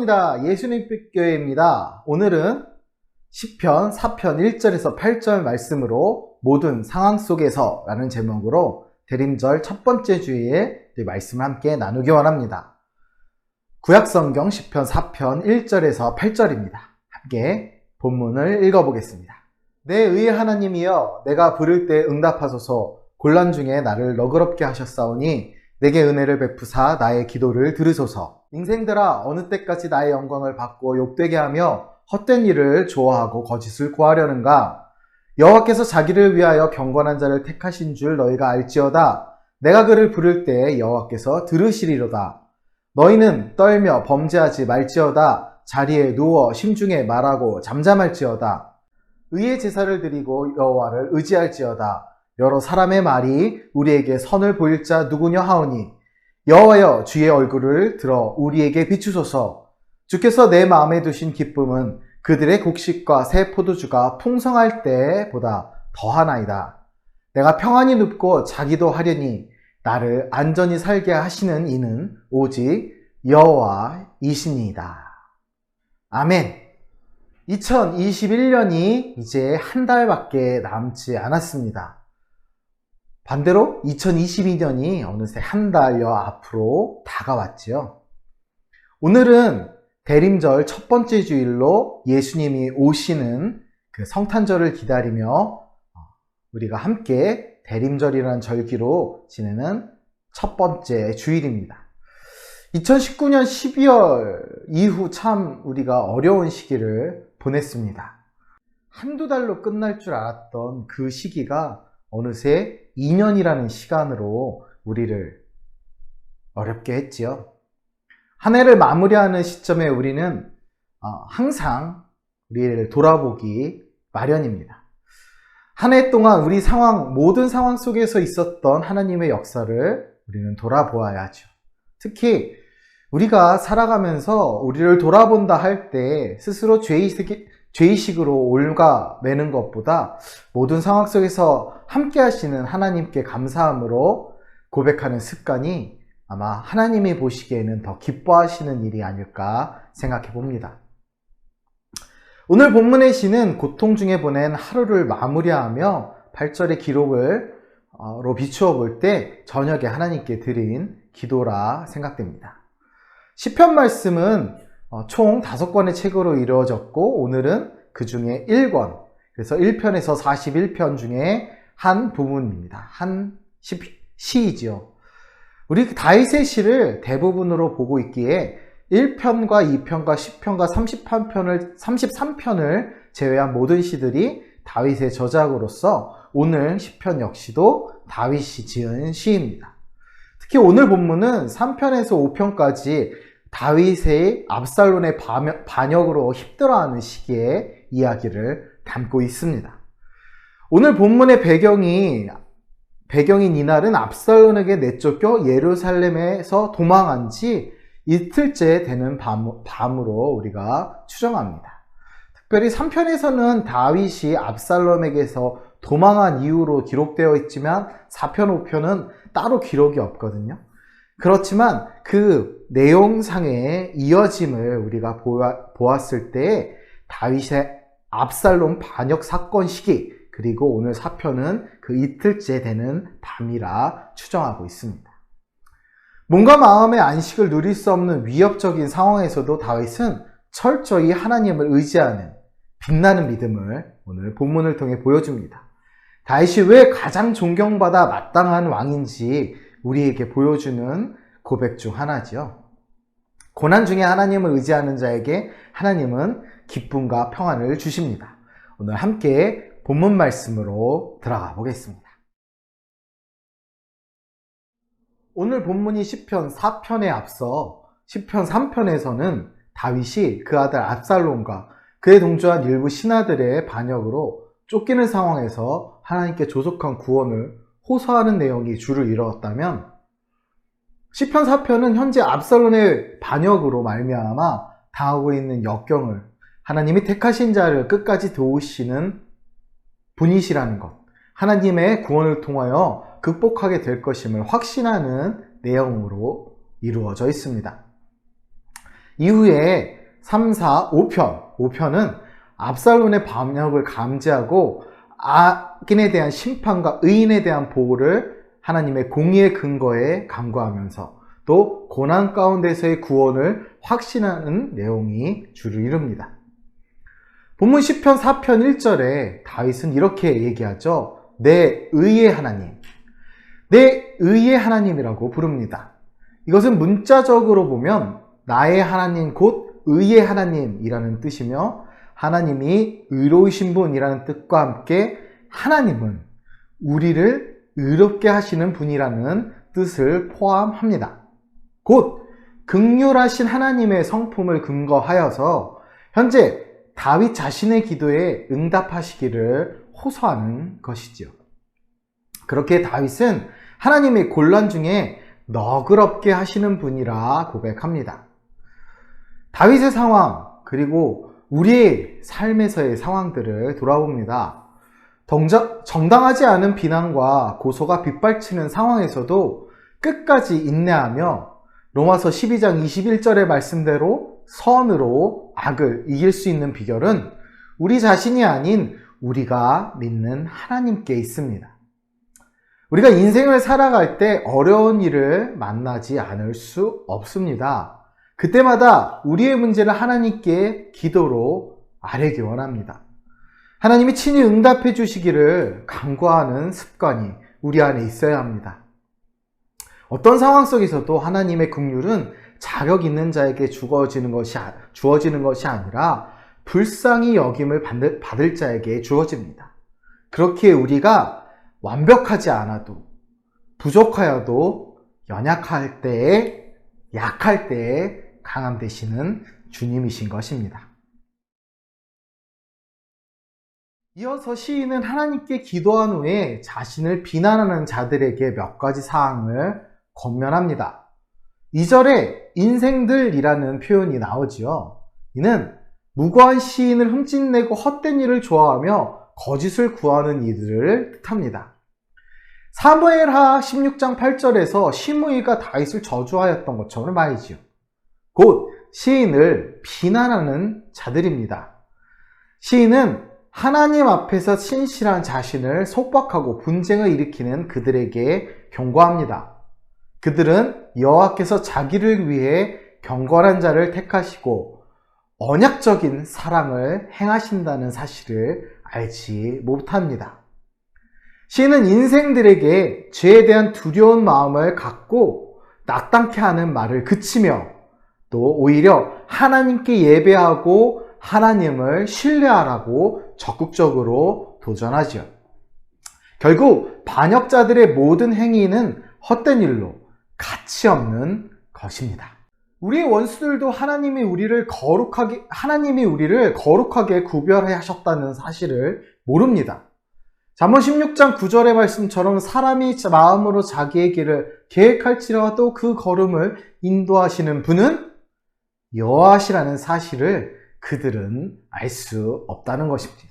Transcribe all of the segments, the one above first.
반갑습니다. 예수님빛교회입니다. 오늘은 시편 4편 1절에서 8절 말씀으로 모든 상황 속에서 라는 제목으로 대림절 첫 번째 주일에 말씀을 함께 나누기 원합니다. 구약성경 시편 4편 1절에서 8절입니다. 함께 본문을 읽어보겠습니다. 내 의의 하나님이여, 내가 부를 때 응답하소서. 곤란 중에 나를 너그럽게 하셨사오니 내게 은혜를 베푸사 나의 기도를 들으소서. 인생들아, 어느 때까지 나의 영광을 받고 욕되게 하며 헛된 일을 좋아하고 거짓을 구하려는가? 여호와께서 자기를 위하여 경건한 자를 택하신 줄 너희가 알지어다. 내가 그를 부를 때 여호와께서 들으시리로다. 너희는 떨며 범죄하지 말지어다. 자리에 누워 심중에 말하고 잠잠할지어다. 의의 제사를 드리고 여호와를 의지할지어다. 여러 사람의 말이 우리에게 선을 보일 자 누구냐 하오니, 여호와여, 주의 얼굴을 들어 우리에게 비추소서. 주께서 내 마음에 두신 기쁨은 그들의 곡식과 새 포도주가 풍성할 때보다 더하나이다. 내가 평안히 눕고 자기도 하려니 나를 안전히 살게 하시는 이는 오직 여호와이시니이다. 아멘. 2021년이 이제 한 달밖에 남지 않았습니다. 반대로 2022년이 어느새 한 달여 앞으로 다가왔지요. 오늘은 대림절 첫 번째 주일로 예수님이 오시는 그 성탄절을 기다리며 우리가 함께 대림절이라는 절기로 지내는 첫 번째 주일입니다. 2019년 12월 이후 참 우리가 어려운 시기를 보냈습니다. 한두 달로 끝날 줄 알았던 그 시기가 어느새 2년이라는 시간으로 우리를 어렵게 했지요. 한 해를 마무리하는 시점에 우리는 항상 우리를 돌아보기 마련입니다. 한 해 동안 우리 모든 상황 속에서 있었던 하나님의 역사를 우리는 돌아보아야 하죠. 특히 우리가 살아가면서 우리를 돌아본다 할 때 스스로 죄의식으로 올가매는 것보다 모든 상황 속에서 함께 하시는 하나님께 감사함으로 고백하는 습관이 아마 하나님이 보시기에는 더 기뻐하시는 일이 아닐까 생각해 봅니다. 오늘 본문의 시는 고통 중에 보낸 하루를 마무리하며 8절의 기록으로 비추어 볼 때 저녁에 하나님께 드린 기도라 생각됩니다. 시편 말씀은 총 5권의 책으로 이루어졌고 오늘은 그 중에 1권, 그래서 1편에서 41편 중에 한 부분입니다. 한 시이지요. 우리 다윗의 시를 대부분으로 보고 있기에 1편과 2편과 10편과 33편을 제외한 모든 시들이 다윗의 저작으로서 오늘 시편 역시도 다윗이 지은 시입니다. 특히 오늘 본문은 3편에서 5편까지 다윗의 압살롬의 반역으로 힘들어하는 시기의 이야기를 담고 있습니다. 오늘 본문의 배경인 이날은 압살롬에게 내쫓겨 예루살렘에서 도망한 지 이틀째 되는 밤으로 우리가 추정합니다. 특별히 3편에서는 다윗이 압살롬에게서 도망한 이후로 기록되어 있지만 4편, 5편은 따로 기록이 없거든요. 그렇지만 그 내용상의 이어짐을 우리가 보았을 때 다윗의 압살롬 반역 사건 시기, 그리고 오늘 4편은 그 이틀째 되는 밤이라 추정하고 있습니다. 몸과 마음의 안식을 누릴 수 없는 위협적인 상황에서도 다윗은 철저히 하나님을 의지하는 빛나는 믿음을 오늘 본문을 통해 보여줍니다. 다윗이 왜 가장 존경받아 마땅한 왕인지 우리에게 보여주는 고백 중 하나지요. 고난 중에 하나님을 의지하는 자에게 하나님은 기쁨과 평안을 주십니다. 오늘 함께 본문 말씀으로 들어가 보겠습니다. 오늘 본문이 시편 4편에 앞서 시편 3편에서는 다윗이 그 아들 압살롬과 그에 동조한 일부 신하들의 반역으로 쫓기는 상황에서 하나님께 조속한 구원을 호소하는 내용이 주를 이루었다면, 시편 4편은 현재 압살롬의 반역으로 말미암아 당하고 있는 역경을 하나님이 택하신 자를 끝까지 도우시는 분이시라는 것, 하나님의 구원을 통하여 극복하게 될 것임을 확신하는 내용으로 이루어져 있습니다. 이후에 3, 4, 5편, 5편은 압살롬의 반역을 감지하고 악인에 대한 심판과 의인에 대한 보호를 하나님의 공의의 근거에 간구하면서 또 고난 가운데서의 구원을 확신하는 내용이 주를 이룹니다. 본문 10편 4편 1절에 다윗은 이렇게 얘기하죠. 내 의의 하나님, 내 의의 하나님이라고 부릅니다. 이것은 문자적으로 보면 나의 하나님 곧 의의 하나님이라는 뜻이며 하나님이 의로우신 분이라는 뜻과 함께 하나님은 우리를 의롭게 하시는 분이라는 뜻을 포함합니다. 곧 긍휼하신 하나님의 성품을 근거하여서 현재 다윗 자신의 기도에 응답하시기를 호소하는 것이죠. 그렇게 다윗은 하나님의 곤란 중에 너그럽게 하시는 분이라 고백합니다. 다윗의 상황 그리고 우리의 삶에서의 상황들을 돌아봅니다. 정당하지 않은 비난과 고소가 빗발치는 상황에서도 끝까지 인내하며 로마서 12장 21절의 말씀대로 선으로 악을 이길 수 있는 비결은 우리 자신이 아닌 우리가 믿는 하나님께 있습니다. 우리가 인생을 살아갈 때 어려운 일을 만나지 않을 수 없습니다. 그때마다 우리의 문제를 하나님께 기도로 아뢰기 원합니다. 하나님이 친히 응답해 주시기를 간구하는 습관이 우리 안에 있어야 합니다. 어떤 상황 속에서도 하나님의 긍휼은 자격 있는 자에게 주어지는 것이 아니라 불쌍히 여김을 받을 자에게 주어집니다. 그렇기에 우리가 완벽하지 않아도 부족하여도 연약할 때에 약할 때에 강함 되시는 주님이신 것입니다. 이어서 시인은 하나님께 기도한 후에 자신을 비난하는 자들에게 몇 가지 사항을 권면합니다. 2절에 인생들이라는 표현이 나오지요. 이는 무고한 시인을 흠집내고 헛된 일을 좋아하며 거짓을 구하는 이들을 뜻합니다. 사무엘하 16장 8절에서 시므이가 다윗을 저주하였던 것처럼 말이지요. 곧 시인을 비난하는 자들입니다. 시인은 하나님 앞에서 신실한 자신을 속박하고 분쟁을 일으키는 그들에게 경고합니다. 그들은 여호와께서 자기를 위해 경건한 자를 택하시고 언약적인 사랑을 행하신다는 사실을 알지 못합니다. 시인은 인생들에게 죄에 대한 두려운 마음을 갖고 낙담케 하는 말을 그치며 또 오히려 하나님께 예배하고 하나님을 신뢰하라고 적극적으로 도전하죠. 결국 반역자들의 모든 행위는 헛된 일로 가치 없는 것입니다. 우리의 원수들도 하나님이 우리를 거룩하게 구별해 하셨다는 사실을 모릅니다. 잠언 16장 9절의 말씀처럼 사람이 마음으로 자기의 길을 계획할지라도 그 걸음을 인도하시는 분은 여호와시라는 사실을 그들은 알 수 없다는 것입니다.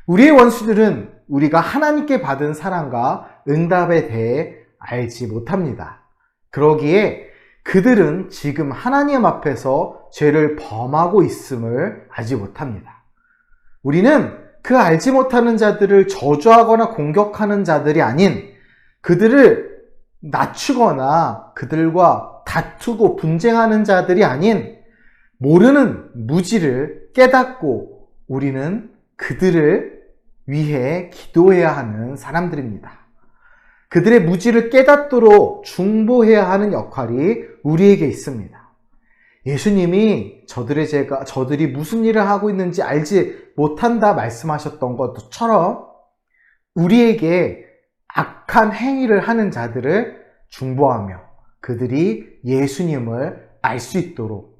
우리의 원수들은 우리가 하나님께 받은 사랑과 응답에 대해 알지 못합니다. 그러기에 그들은 지금 하나님 앞에서 죄를 범하고 있음을 알지 못합니다. 우리는 그 알지 못하는 자들을 저주하거나 공격하는 자들이 아닌 그들을 낮추거나 그들과 다투고 분쟁하는 자들이 아닌 모르는 무지를 깨닫고 우리는 그들을 위해 기도해야 하는 사람들입니다. 그들의 무지를 깨닫도록 중보해야 하는 역할이 우리에게 있습니다. 예수님이 저들이 무슨 일을 하고 있는지 알지 못한다 말씀하셨던 것처럼 우리에게 악한 행위를 하는 자들을 중보하며 그들이 예수님을 알 수 있도록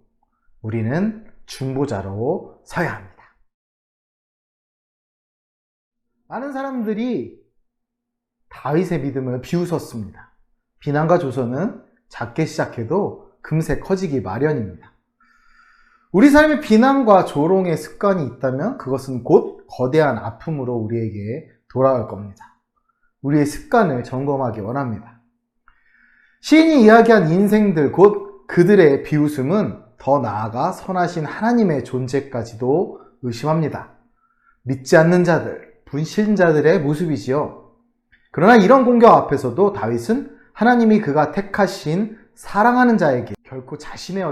우리는 중보자로 서야 합니다. 많은 사람들이 다윗의 믿음을 비웃었습니다. 비난과 조소는 작게 시작해도 금세 커지기 마련입니다. 우리 삶에 비난과 조롱의 습관이 있다면 그것은 곧 거대한 아픔으로 우리에게 돌아올 겁니다. 우리의 습관을 점검하기 원합니다. 시인이 이야기한 인생들 곧 그들의 비웃음은 더 나아가 선하신 하나님의 존재까지도 의심합니다. 믿지 않는 자들, 불신자들의 모습이지요. 그러나 이런 공격 앞에서도 다윗은 하나님이 그가 택하신 사랑하는 자에게 결코 자신의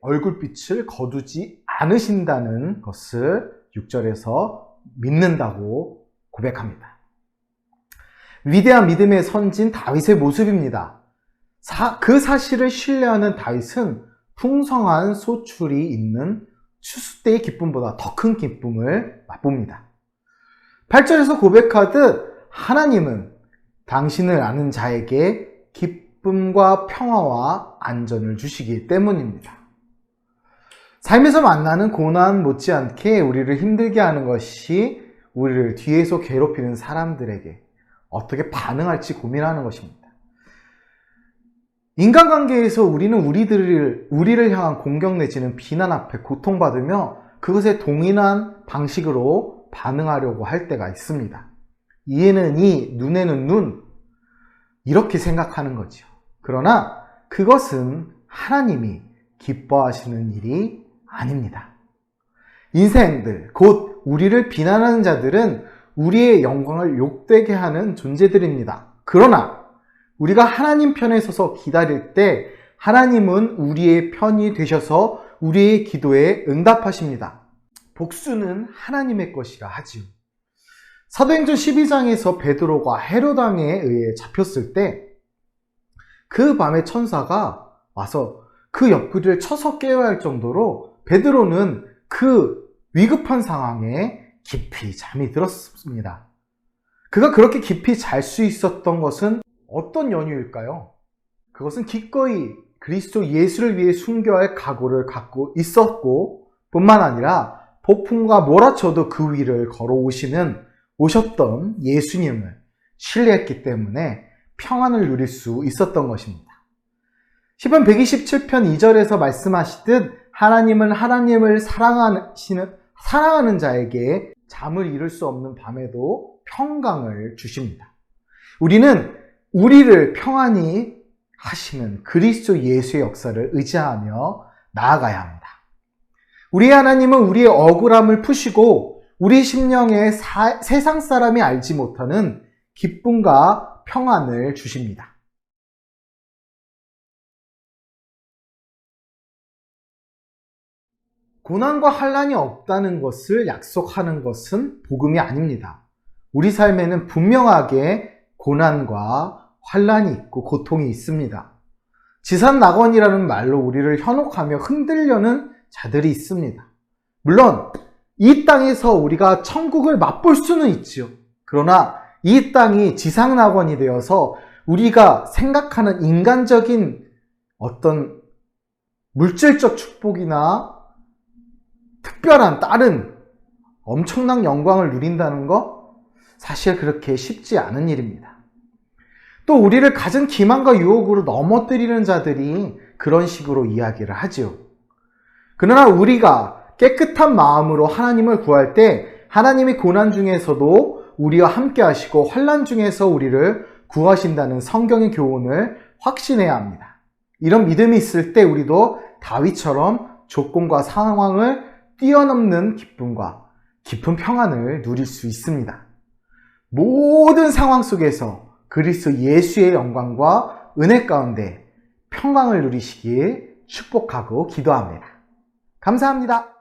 얼굴빛을 거두지 않으신다는 것을 6절에서 믿는다고 고백합니다. 위대한 믿음의 선진 다윗의 모습입니다. 그 사실을 신뢰하는 다윗은 풍성한 소출이 있는 추수 때의 기쁨보다 더 큰 기쁨을 맛봅니다. 8절에서 고백하듯 하나님은 당신을 아는 자에게 기쁨과 평화와 안전을 주시기 때문입니다. 삶에서 만나는 고난 못지않게 우리를 힘들게 하는 것이 우리를 뒤에서 괴롭히는 사람들에게 어떻게 반응할지 고민하는 것입니다. 인간관계에서 우리는 우리를 향한 공격 내지는 비난 앞에 고통받으며 그것에 동일한 방식으로 반응하려고 할 때가 있습니다. 이에는 이, 눈에는 눈, 이렇게 생각하는 거죠. 그러나 그것은 하나님이 기뻐하시는 일이 아닙니다. 인생들, 곧 우리를 비난하는 자들은 우리의 영광을 욕되게 하는 존재들입니다. 그러나 우리가 하나님 편에 서서 기다릴 때 하나님은 우리의 편이 되셔서 우리의 기도에 응답하십니다. 복수는 하나님의 것이라 하지요. 사도행전 12장에서 베드로가 헤롯 왕에 의해 잡혔을 때 그 밤에 천사가 와서 그 옆구리를 쳐서 깨워야 할 정도로 베드로는 그 위급한 상황에 깊이 잠이 들었습니다. 그가 그렇게 깊이 잘 수 있었던 것은 어떤 연유일까요? 그것은 기꺼이 그리스도 예수를 위해 순교할 각오를 갖고 있었고 뿐만 아니라 폭풍과 몰아쳐도 그 위를 오셨던 예수님을 신뢰했기 때문에 평안을 누릴 수 있었던 것입니다. 시편 127편 2절에서 말씀하시듯 하나님은 하나님을 사랑하는 자에게 잠을 이룰 수 없는 밤에도 평강을 주십니다. 우리는 우리를 평안히 하시는 그리스도 예수의 역사를 의지하며 나아가야 합니다. 우리의 하나님은 우리의 억울함을 푸시고 우리 심령에 세상 사람이 알지 못하는 기쁨과 평안을 주십니다. 고난과 환난이 없다는 것을 약속하는 것은 복음이 아닙니다. 우리 삶에는 분명하게 고난과 환난이 있고 고통이 있습니다. 지산낙원이라는 말로 우리를 현혹하며 흔들려는 자들이 있습니다. 물론 이 땅에서 우리가 천국을 맛볼 수는 있지요. 그러나 이 땅이 지상낙원이 되어서 우리가 생각하는 인간적인 어떤 물질적 축복이나 특별한 다른 엄청난 영광을 누린다는 거 사실 그렇게 쉽지 않은 일입니다. 또 우리를 가진 기만과 유혹으로 넘어뜨리는 자들이 그런 식으로 이야기를 하지요. 그러나 우리가 깨끗한 마음으로 하나님을 구할 때 하나님이 고난 중에서도 우리와 함께 하시고 환난 중에서 우리를 구하신다는 성경의 교훈을 확신해야 합니다. 이런 믿음이 있을 때 우리도 다윗처럼 조건과 상황을 뛰어넘는 기쁨과 깊은 평안을 누릴 수 있습니다. 모든 상황 속에서 그리스도 예수의 영광과 은혜 가운데 평강을 누리시길 축복하고 기도합니다. 감사합니다.